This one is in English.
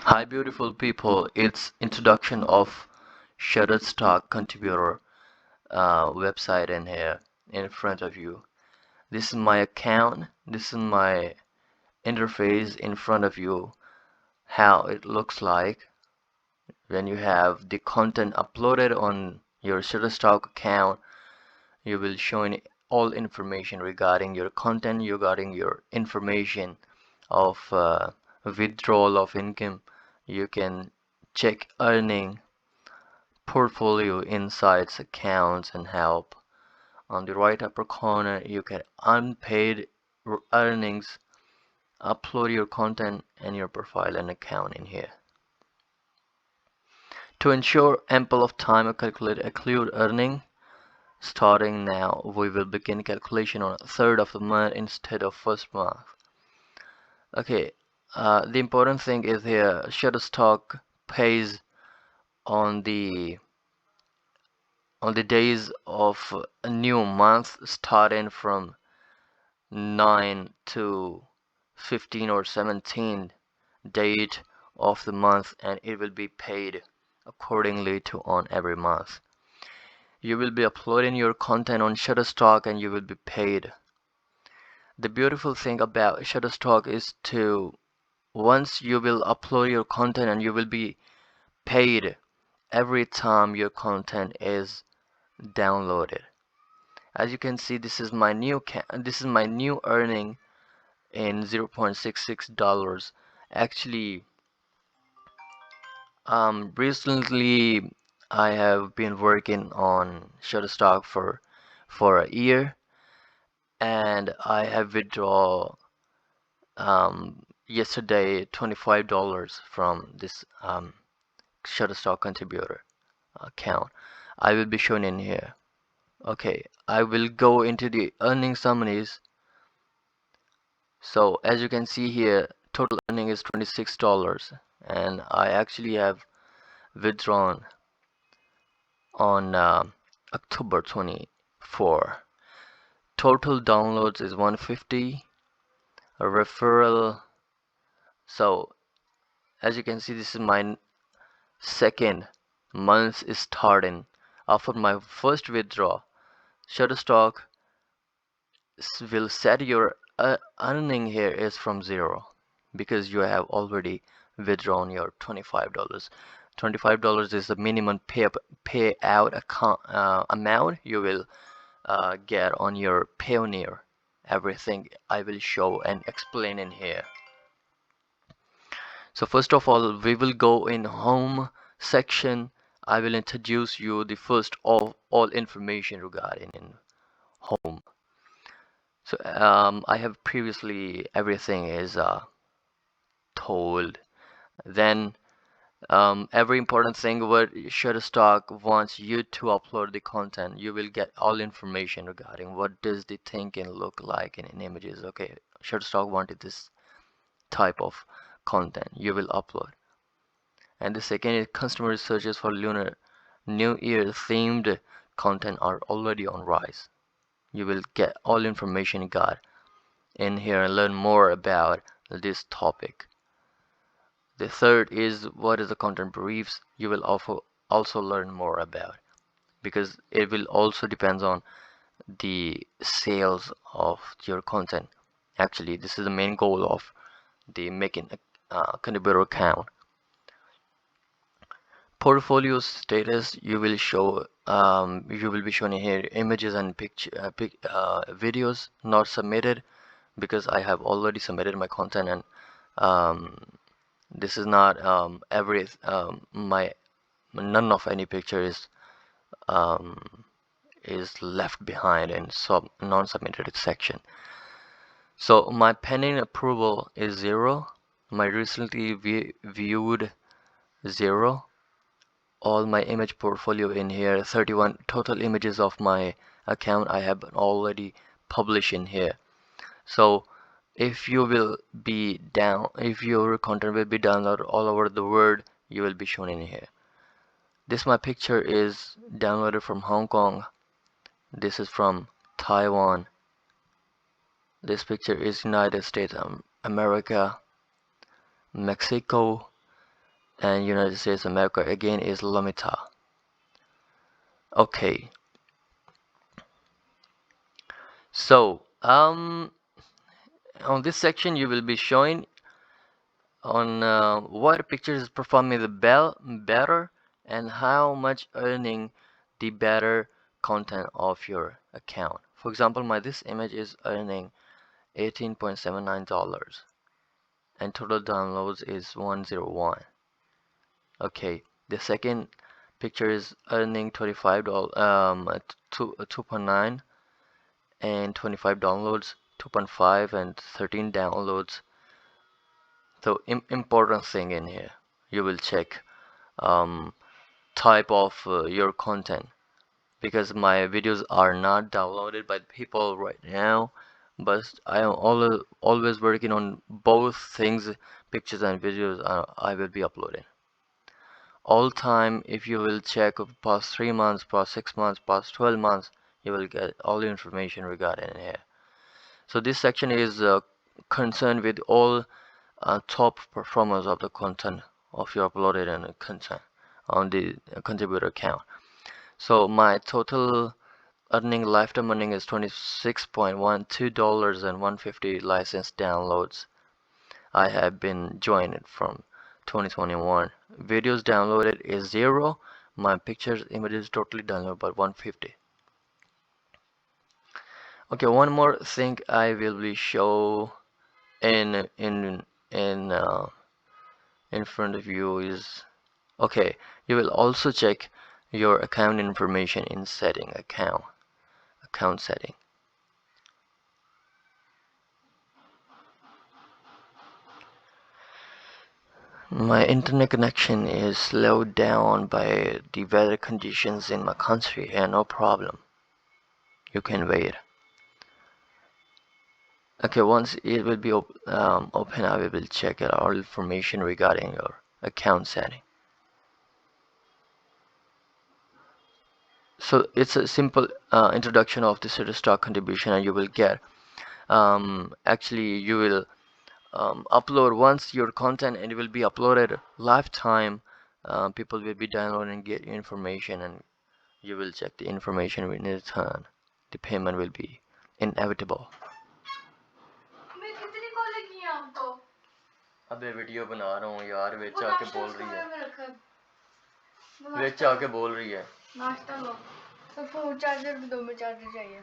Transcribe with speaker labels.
Speaker 1: Hi beautiful people, it's introduction of Shutterstock contributor website in here in front of you. This is my account, this is my interface in front of you, how it looks like when you have the content uploaded on your Shutterstock account. You will show all information regarding your content, regarding your information of withdrawal of income. You can check earning, portfolio, insights, accounts, and help. On the right upper corner, you can unpaid earnings, upload your content and your profile and account in here. To ensure ample of time to calculate accrued earning, starting now, we will begin calculation on a third of the month instead of first month. Okay, the important thing is here, Shutterstock pays on the days of a new month starting from 9 to 15 or 17 date of the month, and it will be paid accordingly to on every month. You will be uploading your content on Shutterstock and you will be paid. The beautiful thing about Shutterstock is to once you will upload your content and you will be paid every time your content is downloaded. As you can see, this is my new earning in $0.66. Actually, recently I have been working on Shutterstock for a year, and I have withdrawn yesterday $25 from this Shutterstock contributor account. I will be shown in here. Okay, I will go into the earning summaries. So as you can see here, total earning is $26, and I actually have withdrawn on October 24. Total downloads is 150. A referral. So as you can see, this is my second month is starting. After my first withdraw, Shutterstock will set your earning here is from 0 because you have already withdrawn your $25. $25 is the minimum payout amount you will get on your Payoneer. Everything I will show and explain in here. So first of all, we will go in home section. I will introduce you the first of all information regarding in home. So I have previously everything is told. Then every important thing what Shutterstock wants you to upload the content, you will get all information regarding what does the thing can look like in images. Okay, Shutterstock wanted this type of content, you will upload. And the second is customer searches for Lunar New Year themed content are already on rise. You will get all information you got in here and learn more about this topic. The third is what is the content briefs. You will also learn more about, because it will also depends on the sales of your content. Actually, this is the main goal of the making a contributor account. Portfolio status, you will be shown here images and videos not submitted, because I have already submitted my content, and this is not none of any picture is left behind in non-submitted section. So my pending approval is 0, my recently viewed 0, all my image portfolio in here, 31 total images of my account I have already published in here. So if you will be down, if your content will be downloaded all over the world, you will be shown in here. This my picture is downloaded from Hong Kong. This is from Taiwan. This picture is United States America, Mexico, and United States America again is Lamita. Okay, so on this section you will be showing on what pictures is performing the better and how much earning the better content of your account. For example, this image is earning $18.79 and total downloads is 101. Okay, the second picture is earning $25 2.9 and 25 downloads, 2.5 and 13 downloads. So important thing in here, you will check type of your content, because my videos are not downloaded by people right now, but I am always working on both things, pictures and videos. I will be uploading all time. If you will check past 3 months, past 6 months, past 12 months, you will get all the information regarding in here. So this section is concerned with all top performers of the content of your uploaded and content on the contributor account. So my total lifetime earning is $26.12 and 150 license downloads. I have been joined from 2021. Videos downloaded is 0. My pictures, images totally downloaded by 150. Okay, one more thing I will be show in front of you is, okay, you will also check your account information in setting account setting. My internet connection is slowed down by the weather conditions in my country, and no problem, you can wait. Okay, once it will be open, I will check out all information regarding your account setting. So it's a simple introduction of the Shutterstock contribution, and you will get actually you will upload once your content, and it will be uploaded lifetime. People will be downloading and get information, and you will check the information in return. The payment will be inevitable. अबे video बना रहा हूँ यार, विच आके बोल रही है, विच आके बोल रही है। नाश्ता लो, तो फोन चार्जर भी दो, मैं चार्जर चाहिए।